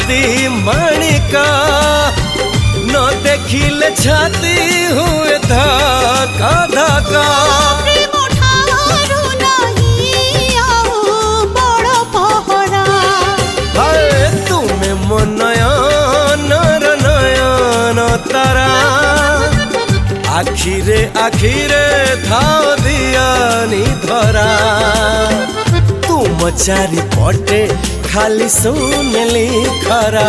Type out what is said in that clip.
चांदी माणिका न देखिले छाती हुए धक्का धक्का तुमे मो नयन नयन तारा आखिरे आखिरे थाओ दियानी धरा तुम चारि पटे खाली सुनली खरा।